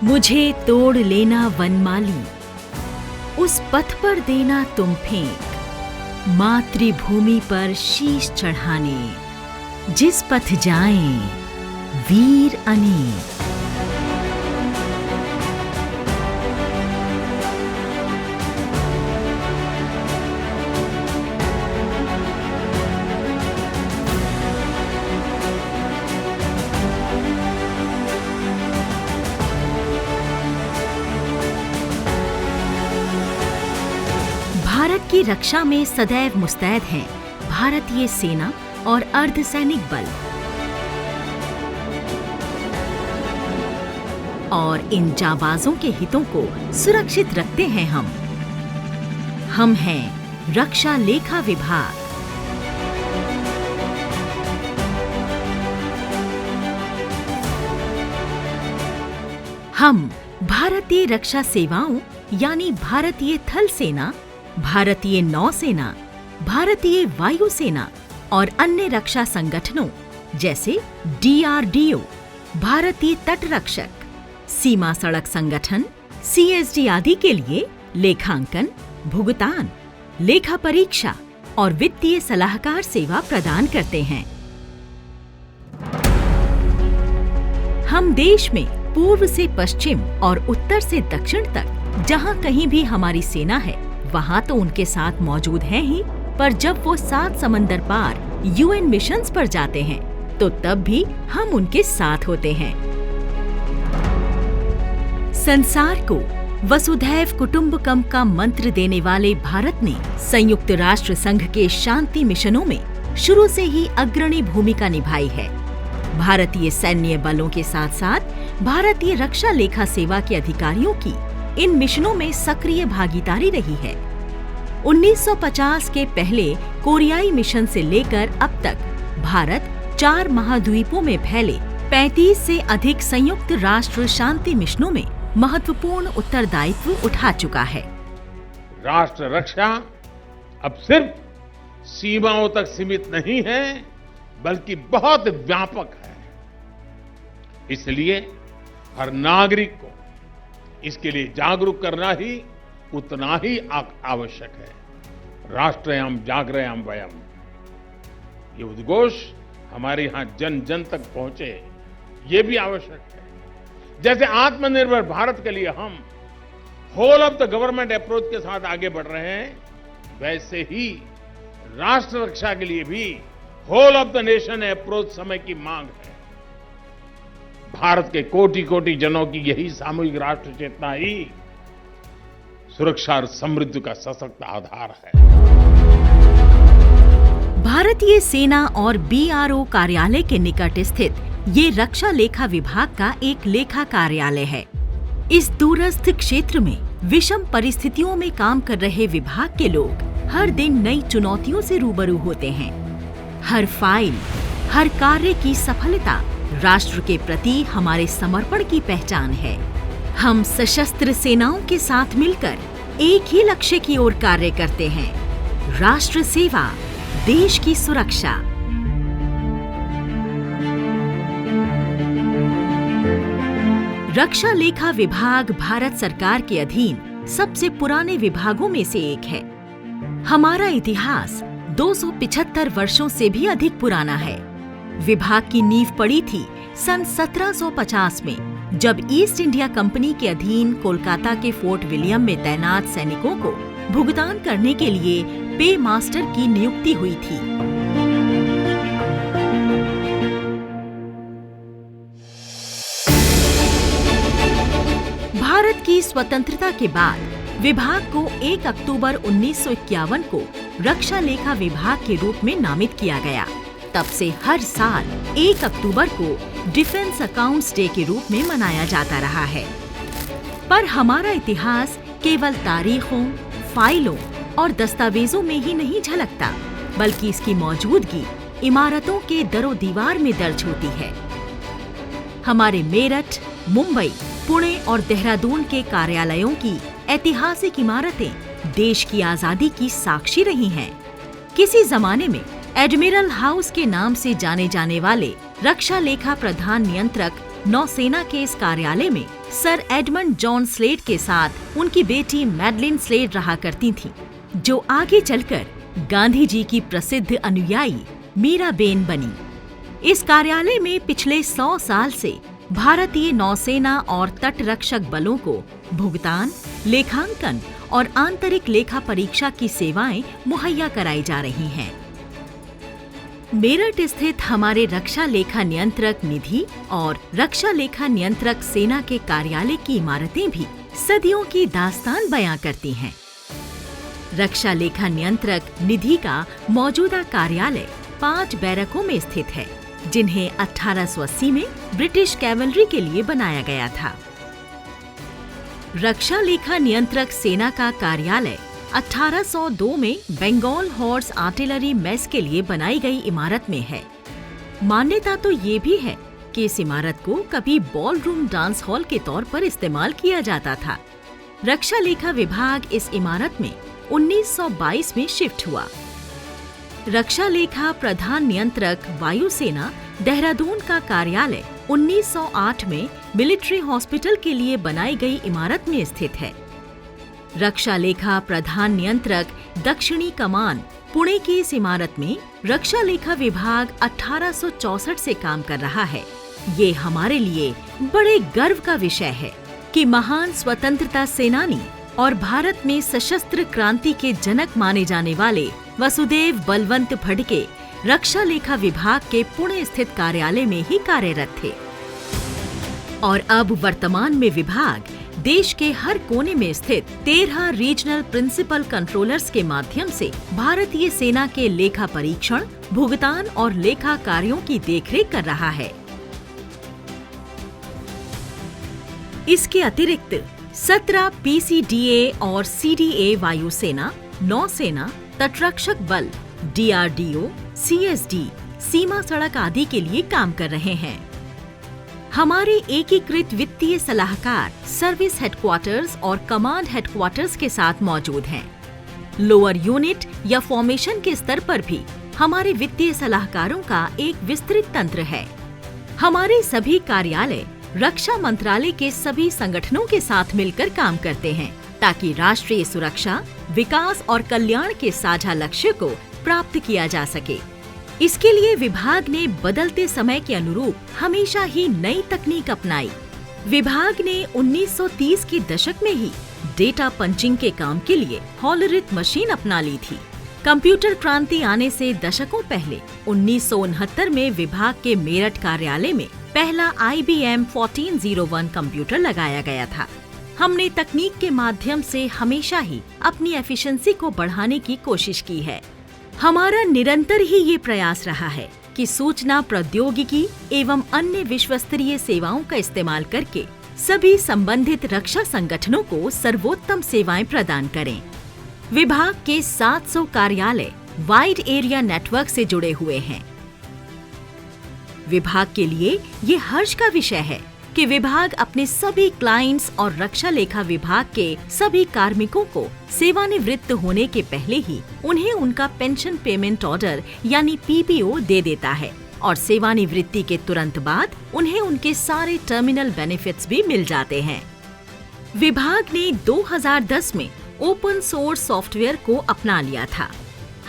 मुझे तोड़ लेना वनमाली, उस पथ पर देना तुम फेंक, मातृभूमि पर शीश चढ़ाने, जिस पथ जाएं वीर अनेक। भारत की रक्षा में सदैव मुस्तैद हैं भारतीय सेना और अर्धसैनिक बल, और इन जाबाजों के हितों को सुरक्षित रखते हैं हम हैं रक्षा लेखा विभाग। हम भारतीय रक्षा सेवाओं यानी भारतीय थल सेना, भारतीय नौसेना, भारतीय वायुसेना और अन्य रक्षा संगठनों जैसे DRDO, भारतीय तट रक्षक, सीमा सड़क संगठन, CSD आदि के लिए लेखांकन, भुगतान, लेखा परीक्षा और वित्तीय सलाहकार सेवा प्रदान करते हैं। हम देश में पूर्व से पश्चिम और उत्तर से दक्षिण तक जहां कहीं भी हमारी सेना है वहां तो उनके साथ मौजूद हैं ही, पर जब वो 7 समंदर पार UN मिशंस पर जाते हैं तो तब भी हम उनके साथ होते हैं। संसार को वसुधैव कुटुंबकम का मंत्र देने वाले भारत ने संयुक्त राष्ट्र संघ के शांति मिशनों में शुरू से ही अग्रणी भूमिका निभाई है। भारतीय सैन्य बलों के साथ साथ भारतीय रक्षा लेखा सेवा के अधिकारियों की इन मिशनों में सक्रिय भागीदारी रही है। 1950 के पहले कोरियाई मिशन से लेकर अब तक भारत 4 महाद्वीपों में फैले 35 से अधिक संयुक्त राष्ट्र शांति मिशनों में महत्वपूर्ण उत्तरदायित्व उठा चुका है। राष्ट्र रक्षा अब सिर्फ सीमाओं तक सीमित नहीं है, बल्कि बहुत व्यापक है। इसलिए हर नागरिक को इसके लिए जागरूक करना ही उतना ही आवश्यक है। राष्ट्रयाम जागरयाम वयम, ये उद्घोष हमारे यहाँ जन जन तक पहुंचे, ये भी आवश्यक है। जैसे आत्मनिर्भर भारत के लिए हम whole of the government approach के साथ आगे बढ़ रहे हैं, वैसे ही राष्ट्र रक्षा के लिए भी whole of the nation approach समय की मांग है। भारत के कोटि कोटि जनों की यही सामूहिक राष्ट्र चेतना ही सुरक्षा और समृद्धि का सशक्त आधार है। भारतीय सेना और BRO कार्यालय के निकट स्थित ये रक्षा लेखा विभाग का एक लेखा कार्यालय है। इस दूरस्थ क्षेत्र में विषम परिस्थितियों में काम कर रहे विभाग के लोग हर दिन नई चुनौतियों से रूबरू होते हैं। हर फाइल, हर कार्य की सफलता राष्ट्र के प्रति हमारे समर्पण की पहचान है। हम सशस्त्र सेनाओं के साथ मिलकर एक ही लक्ष्य की ओर कार्य करते हैं, राष्ट्र सेवा, देश की सुरक्षा। रक्षा लेखा विभाग भारत सरकार के अधीन सबसे पुराने विभागों में से एक है। हमारा इतिहास 275 वर्षों से भी अधिक पुराना है। विभाग की नींव पड़ी थी सन 1750 में, जब ईस्ट इंडिया कंपनी के अधीन कोलकाता के फोर्ट विलियम में तैनात सैनिकों को भुगतान करने के लिए पे मास्टर की नियुक्ति हुई थी। भारत की स्वतंत्रता के बाद विभाग को 1 अक्टूबर 1951 को रक्षा लेखा विभाग के रूप में नामित किया गया। तब से हर साल 1 अक्टूबर को डिफेंस अकाउंट्स डे के रूप में मनाया जाता रहा है। पर हमारा इतिहास केवल तारीखों, फाइलों और दस्तावेजों में ही नहीं झलकता, बल्कि इसकी मौजूदगी इमारतों के दरो दीवार में दर्ज होती है। हमारे मेरठ, मुंबई, पुणे और देहरादून के कार्यालयों की ऐतिहासिक इमारतें देश की आजादी की साक्षी रही हैं। किसी जमाने में एडमिरल हाउस के नाम से जाने जाने वाले रक्षा लेखा प्रधान नियंत्रक नौसेना के इस कार्यालय में सर एडमंड जॉन स्लेड के साथ उनकी बेटी मैडलिन स्लेड रहा करती थीं, जो आगे चलकर गांधी जी की प्रसिद्ध अनुयायी मीराबेन बनी। इस कार्यालय में पिछले 100 साल से भारतीय नौसेना और तटरक्षक बलों को भुगतान, लेखांकन और आंतरिक लेखा परीक्षा की सेवाएं मुहैया कराई जा रही हैं। मेरठ स्थित हमारे रक्षा लेखा नियंत्रक निधि और रक्षा लेखा नियंत्रक सेना के कार्यालय की इमारतें भी सदियों की दास्तान बयां करती हैं। रक्षा लेखा नियंत्रक निधि का मौजूदा कार्यालय 5 बैरकों में स्थित है, जिन्हें 1880 में ब्रिटिश कैवलरी के लिए बनाया गया था। रक्षा लेखा नियंत्रक सेना का कार्यालय 1802 में बंगाल हॉर्स आर्टिलरी मेस के लिए बनाई गई इमारत में है। मान्यता तो ये भी है कि इस इमारत को कभी बॉल रूम डांस हॉल के तौर पर इस्तेमाल किया जाता था। रक्षा लेखा विभाग इस इमारत में 1922 में शिफ्ट हुआ। रक्षा लेखा प्रधान नियंत्रक वायुसेना देहरादून का कार्यालय 1908 में मिलिट्री हॉस्पिटल के लिए बनाई गई इमारत में स्थित है। रक्षा लेखा प्रधान नियंत्रक दक्षिणी कमान पुणे की इस इमारत में रक्षा लेखा विभाग 1864 से काम कर रहा है। ये हमारे लिए बड़े गर्व का विषय है कि महान स्वतंत्रता सेनानी और भारत में सशस्त्र क्रांति के जनक माने जाने वाले वसुदेव बलवंत फडके रक्षा लेखा विभाग के पुणे स्थित कार्यालय में ही कार्यरत थे और अब वर्तमान में विभाग देश के हर कोने में स्थित 13 रीजनल प्रिंसिपल कंट्रोलर्स के माध्यम से भारतीय सेना के लेखा परीक्षण, भुगतान और लेखा कार्यों की देखरेख कर रहा है। इसके अतिरिक्त 17 पीसीडीए और सीडीए वायुसेना, नौसेना, तटरक्षक बल, डीआरडीओ, सीएसडी, सीमा सड़क आदि के लिए काम कर रहे हैं। हमारे एकीकृत वित्तीय सलाहकार सर्विस हेडक्वार्टर्स और कमांड हेडक्वार्टर्स के साथ मौजूद हैं। लोअर यूनिट या फॉर्मेशन के स्तर पर भी हमारे वित्तीय सलाहकारों का एक विस्तृत तंत्र है। हमारे सभी कार्यालय रक्षा मंत्रालय के सभी संगठनों के साथ मिलकर काम करते हैं ताकि राष्ट्रीय सुरक्षा, विकास और कल्याण के साझा लक्ष्य को प्राप्त किया जा सके। इसके लिए विभाग ने बदलते समय के अनुरूप हमेशा ही नई तकनीक अपनाई। विभाग ने 1930 के दशक में ही डेटा पंचिंग के काम के लिए हॉलरिथ मशीन अपना ली थी। कंप्यूटर क्रांति आने से दशकों पहले 1969 में विभाग के मेरठ कार्यालय में पहला IBM 1401 कंप्यूटर लगाया गया था। हमने तकनीक के माध्यम से हमेशा ही अपनी एफिशिएंसी को बढ़ाने की कोशिश की है। हमारा निरंतर ही ये प्रयास रहा है कि सूचना प्रौद्योगिकी एवं अन्य विश्वस्तरीय सेवाओं का इस्तेमाल करके सभी संबंधित रक्षा संगठनों को सर्वोत्तम सेवाएं प्रदान करें। विभाग के 700 कार्यालय वाइड एरिया नेटवर्क से जुड़े हुए हैं। विभाग के लिए ये हर्ष का विषय है कि विभाग अपने सभी क्लाइंट्स और रक्षा लेखा विभाग के सभी कार्मिकों को सेवानिवृत्त होने के पहले ही उन्हें उनका पेंशन पेमेंट ऑर्डर यानी PPO दे देता है और सेवानिवृत्ति के तुरंत बाद उन्हें उनके सारे टर्मिनल बेनिफिट्स भी मिल जाते हैं। विभाग ने 2010 में ओपन सोर्स सॉफ्टवेयर को अपना लिया था।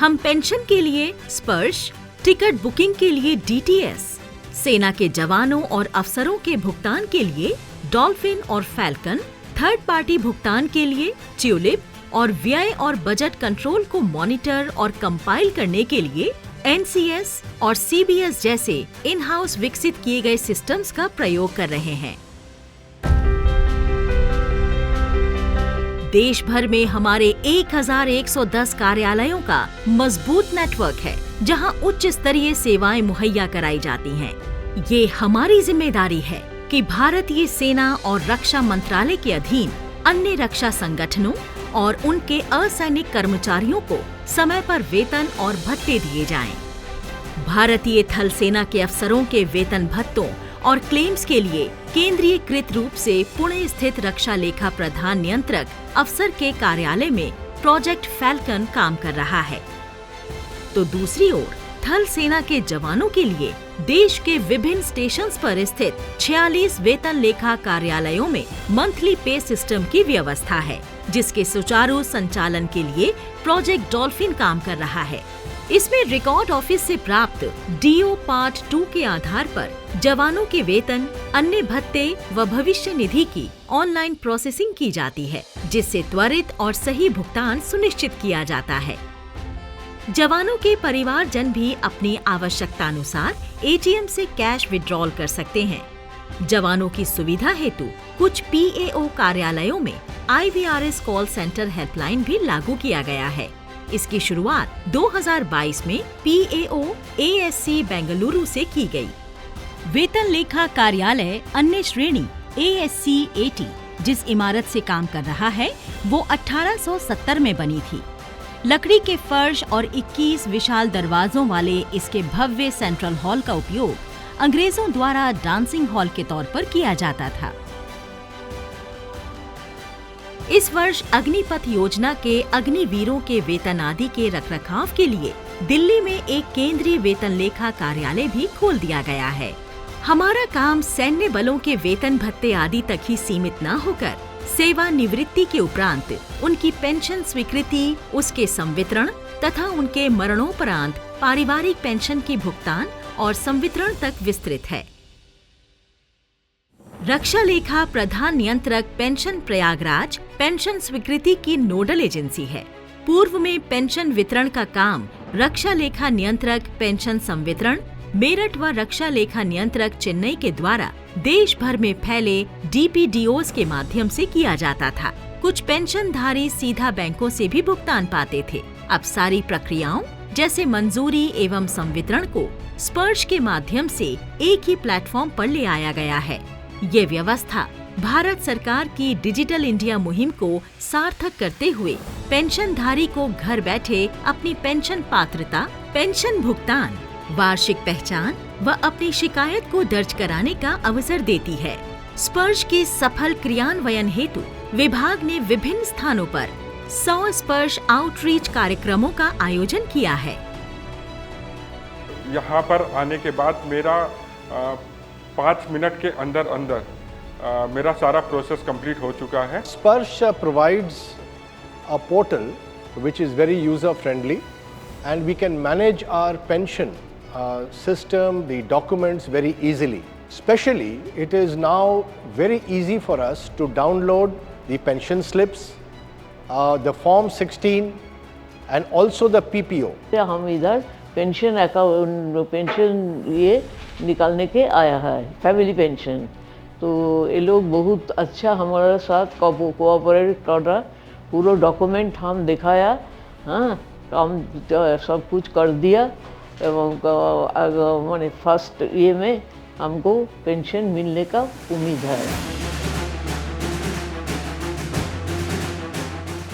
हम पेंशन के लिए स्पर्श, टिकट बुकिंग के लिए DTS, सेना के जवानों और अफसरों के भुगतान के लिए डॉल्फिन और फैल्कन, थर्ड पार्टी भुगतान के लिए ट्यूलिप और व्यय और बजट कंट्रोल को मॉनिटर और कंपाइल करने के लिए NCS और CBS जैसे इन हाउस विकसित किए गए सिस्टम्स का प्रयोग कर रहे हैं। देश भर में हमारे 1110 कार्यालयों का मजबूत नेटवर्क है, जहां उच्च स्तरीय सेवाएं मुहैया कराई जाती हैं। ये हमारी जिम्मेदारी है कि भारतीय सेना और रक्षा मंत्रालय के अधीन अन्य रक्षा संगठनों और उनके असैनिक कर्मचारियों को समय पर वेतन और भत्ते दिए जाएं। भारतीय थल सेना के अफसरों के वेतन भत्तों और क्लेम्स के लिए केंद्रीयकृत रूप से पुणे स्थित रक्षा लेखा प्रधान नियंत्रक अफसर के कार्यालय में प्रोजेक्ट फैल्कन काम कर रहा है। तो दूसरी ओर थल सेना के जवानों के लिए देश के विभिन्न स्टेशंस पर स्थित 46 वेतन लेखा कार्यालयों में मंथली पे सिस्टम की व्यवस्था है, जिसके सुचारू संचालन के लिए प्रोजेक्ट डॉल्फिन काम कर रहा है। इसमें रिकॉर्ड ऑफिस से प्राप्त डीओ पार्ट 2 के आधार पर जवानों के वेतन, अन्य भत्ते व भविष्य निधि की ऑनलाइन प्रोसेसिंग की जाती है, जिससे त्वरित और सही भुगतान सुनिश्चित किया जाता है। जवानों के परिवारजन भी अपनी आवश्यकता अनुसार एटीएम से कैश विड्रॉल कर सकते हैं। जवानों की सुविधा हेतु कुछ पीएओ कार्यालयों में IVRS कॉल सेंटर हेल्पलाइन भी लागू किया गया है। इसकी शुरुआत 2022 में पीएओ ASC बेंगलुरु से की गई। वेतन लेखा कार्यालय अन्य श्रेणी ASC AT जिस इमारत से काम कर रहा है वो 1870 में बनी थी। लकड़ी के फर्श और 21 विशाल दरवाजों वाले इसके भव्य सेंट्रल हॉल का उपयोग अंग्रेजों द्वारा डांसिंग हॉल के तौर पर किया जाता था। इस वर्ष अग्निपथ योजना के अग्निवीरों के वेतन आदि के रखरखाव के लिए दिल्ली में एक केंद्रीय वेतन लेखा कार्यालय भी खोल दिया गया है। हमारा काम सैन्य बलों के वेतन भत्ते आदि तक ही सीमित न होकर सेवानिवृत्ति के उपरांत उनकी पेंशन स्वीकृति, उसके संवितरण तथा उनके मरणोपरांत पारिवारिक पेंशन की भुगतान और संवितरण तक विस्तृत है। रक्षा लेखा प्रधान नियंत्रक पेंशन प्रयागराज पेंशन स्वीकृति की नोडल एजेंसी है। पूर्व में पेंशन वितरण का काम रक्षा लेखा नियंत्रक पेंशन संवितरण मेरठ व रक्षा लेखा नियंत्रक चेन्नई के द्वारा देश भर में फैले DPDOs के माध्यम से किया जाता था। कुछ पेंशनधारी सीधा बैंकों से भी भुगतान पाते थे। अब सारी प्रक्रियाओं जैसे मंजूरी एवं संवितरण को स्पर्श के माध्यम से एक ही प्लेटफॉर्म पर ले आया गया है। ये व्यवस्था भारत सरकार की डिजिटल इंडिया मुहिम को सार्थक करते हुए पेंशनधारी को घर बैठे अपनी पेंशन पात्रता, पेंशन भुगतान, वार्षिक पहचान व अपनी शिकायत को दर्ज कराने का अवसर देती है। स्पर्श के सफल क्रियान्वयन हेतु विभाग ने विभिन्न स्थानों पर 100 स्पर्श आउटरीच कार्यक्रमों का आयोजन किया है। यहाँ पर आने के बाद मेरा 5 मिनट के अंदर मेरा सारा प्रोसेस कंप्लीट हो चुका है। Sparsh provides a portal which is very user friendly and we can manage our pension system, the documents very easily. Especially, it is now very easy for us to download the pension slips, the Form 16 and also the PPO. हम इधर pension account pension ये निकालने के आया है, family pension. तो ये लोग बहुत अच्छा हमारे साथ कोऑपरेट कर रहा, पूरा डॉक्यूमेंट हम दिखाया, हाँ हम सब कुछ कर दिया एवं मैंने फर्स्ट ये में हमको पेंशन मिलने का उम्मीद है।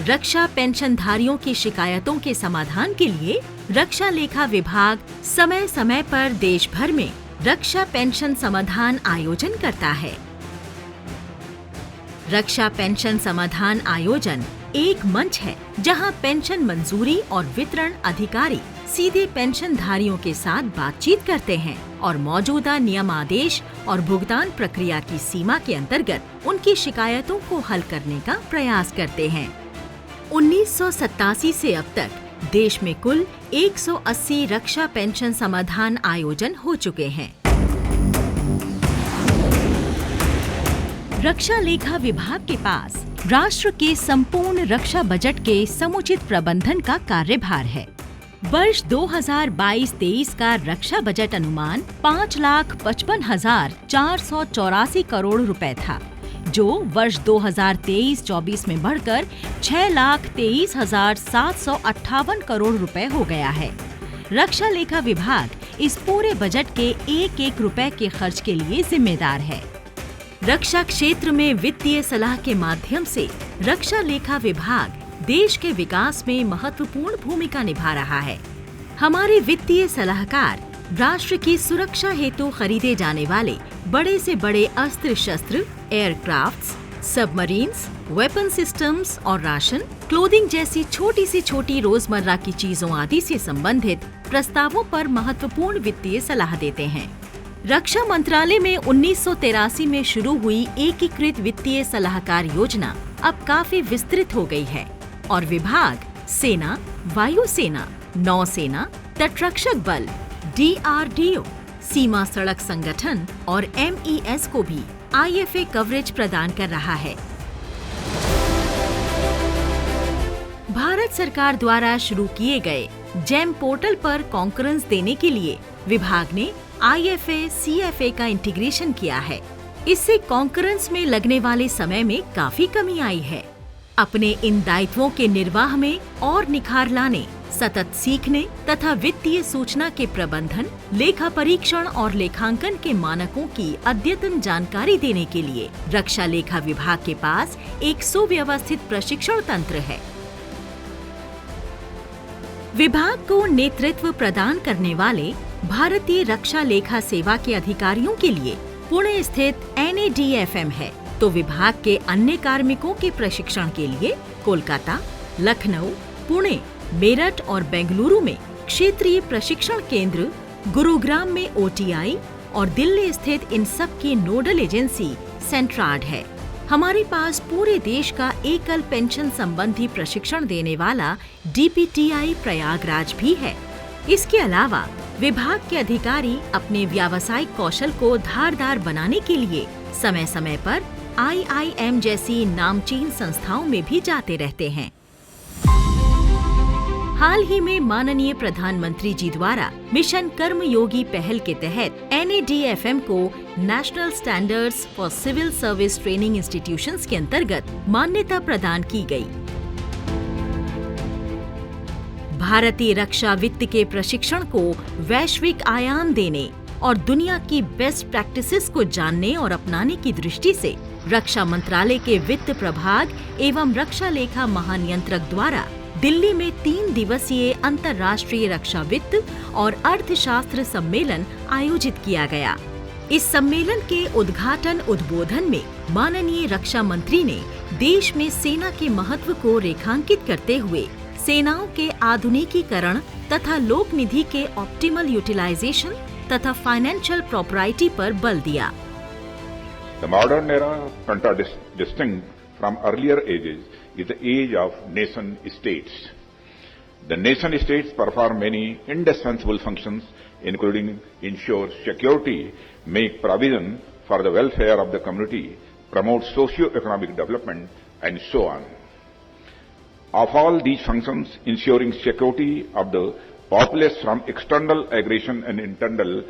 रक्षा पेंशनधारियों की शिकायतों के समाधान के लिए रक्षा लेखा विभाग समय समय पर देश भर में रक्षा पेंशन समाधान आयोजन करता है। रक्षा पेंशन समाधान आयोजन एक मंच है जहां पेंशन मंजूरी और वितरण अधिकारी सीधे पेंशनधारियों के साथ बातचीत करते हैं और मौजूदा नियमादेश और भुगतान प्रक्रिया की सीमा के अंतर्गत उनकी शिकायतों को हल करने का प्रयास करते हैं। 1987 से अब तक देश में कुल 180 रक्षा पेंशन समाधान आयोजन हो चुके हैं। रक्षा लेखा विभाग के पास राष्ट्र के संपूर्ण रक्षा बजट के समुचित प्रबंधन का कार्यभार है। वर्ष 2022-23 का रक्षा बजट अनुमान 5,55,484 करोड़ रुपए था, जो वर्ष 2023-24 में बढ़कर 6,23,758 करोड़ रुपए हो गया है। रक्षा लेखा विभाग इस पूरे बजट के एक रुपए के खर्च के लिए जिम्मेदार है। रक्षा क्षेत्र में वित्तीय सलाह के माध्यम से रक्षा लेखा विभाग देश के विकास में महत्वपूर्ण भूमिका निभा रहा है। हमारे वित्तीय सलाहकार राष्ट्र की सुरक्षा हेतु खरीदे जाने वाले बड़े से बड़े अस्त्र शस्त्र, एयरक्राफ्ट्स, सबमरीन्स, वेपन सिस्टम्स और राशन, क्लोथिंग जैसी छोटी से छोटी रोजमर्रा की चीजों आदि से संबंधित प्रस्तावों पर महत्वपूर्ण वित्तीय सलाह देते हैं। रक्षा मंत्रालय में 1983 में शुरू हुई एकीकृत वित्तीय सलाहकार योजना अब काफी विस्तृत हो गई है और विभाग सेना, वायुसेना, नौसेना, तटरक्षक बल, DRDO, सीमा सड़क संगठन और MES को भी IFA कवरेज प्रदान कर रहा है। भारत सरकार द्वारा शुरू किए गए जेम पोर्टल पर कॉन्करेंस देने के लिए विभाग ने IFA CFA का इंटीग्रेशन किया है। इससे कॉन्करेंस में लगने वाले समय में काफी कमी आई है। अपने इन दायित्वों के निर्वाह में और निखार लाने, सतत सीखने तथा वित्तीय सूचना के प्रबंधन, लेखा परीक्षण और लेखांकन के मानकों की अद्यतन जानकारी देने के लिए रक्षा लेखा विभाग के पास एक सुव्यवस्थित प्रशिक्षण तंत्र है। विभाग को नेतृत्व प्रदान करने वाले भारतीय रक्षा लेखा सेवा के अधिकारियों के लिए पुणे स्थित NADFM है, तो विभाग के अन्य कार्मिकों के प्रशिक्षण के लिए कोलकाता, लखनऊ, पुणे, मेरठ और बेंगलुरु में क्षेत्रीय प्रशिक्षण केंद्र, गुरुग्राम में OTI और दिल्ली स्थित इन सब की नोडल एजेंसी सेंट्राड है। हमारे पास पूरे देश का एकल पेंशन संबंधी प्रशिक्षण देने वाला DPTI प्रयागराज भी है। इसके अलावा विभाग के अधिकारी अपने व्यावसायिक कौशल को धारदार बनाने के लिए समय समय पर IIM जैसी नामचीन संस्थाओं में भी जाते रहते हैं। हाल ही में माननीय प्रधानमंत्री जी द्वारा मिशन कर्मयोगी पहल के तहत NADFM को national standards for civil service training institutions के अंतर्गत मान्यता प्रदान की गई। भारतीय रक्षा वित्त के प्रशिक्षण को वैश्विक आयाम देने और दुनिया की बेस्ट प्रैक्टिसेस को जानने और अपनाने की दृष्टि से रक्षा मंत्रालय के वित्त प्रभाग एवं रक्षा लेखा महानियंत्रक द्वारा दिल्ली में 3 दिवसीय अंतर्राष्ट्रीय रक्षा वित्त और अर्थशास्त्र सम्मेलन आयोजित किया गया। इस सम्मेलन के उद्घाटन उद्बोधन में माननीय रक्षा मंत्री ने देश में सेना के महत्व को रेखांकित करते हुए सेनाओं के आधुनिकीकरण तथा लोक निधि के ऑप्टिमल यूटिलाइजेशन तथा फाइनेंशियल प्रॉपर्टी पर बल दिया। The modern era, distinct from earlier ages, is the age of nation states. The nation states perform many indispensable functions, including ensure security, make provision for the welfare of the community, promote socio-economic development, and so on. Of all these functions, ensuring security of the populace from external aggression and internal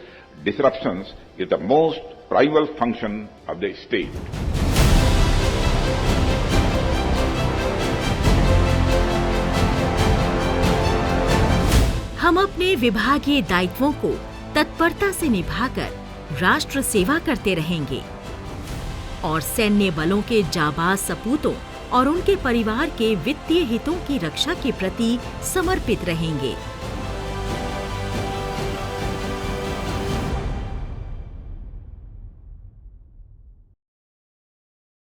disruptions is the most primal function of the state. हम अपने विभागीय दायित्वों को तत्परता से निभाकर राष्ट्र सेवा करते रहेंगे और सैन्य बलों के जाबाज सपूतों और उनके परिवार के वित्तीय हितों की रक्षा के प्रति समर्पित रहेंगे।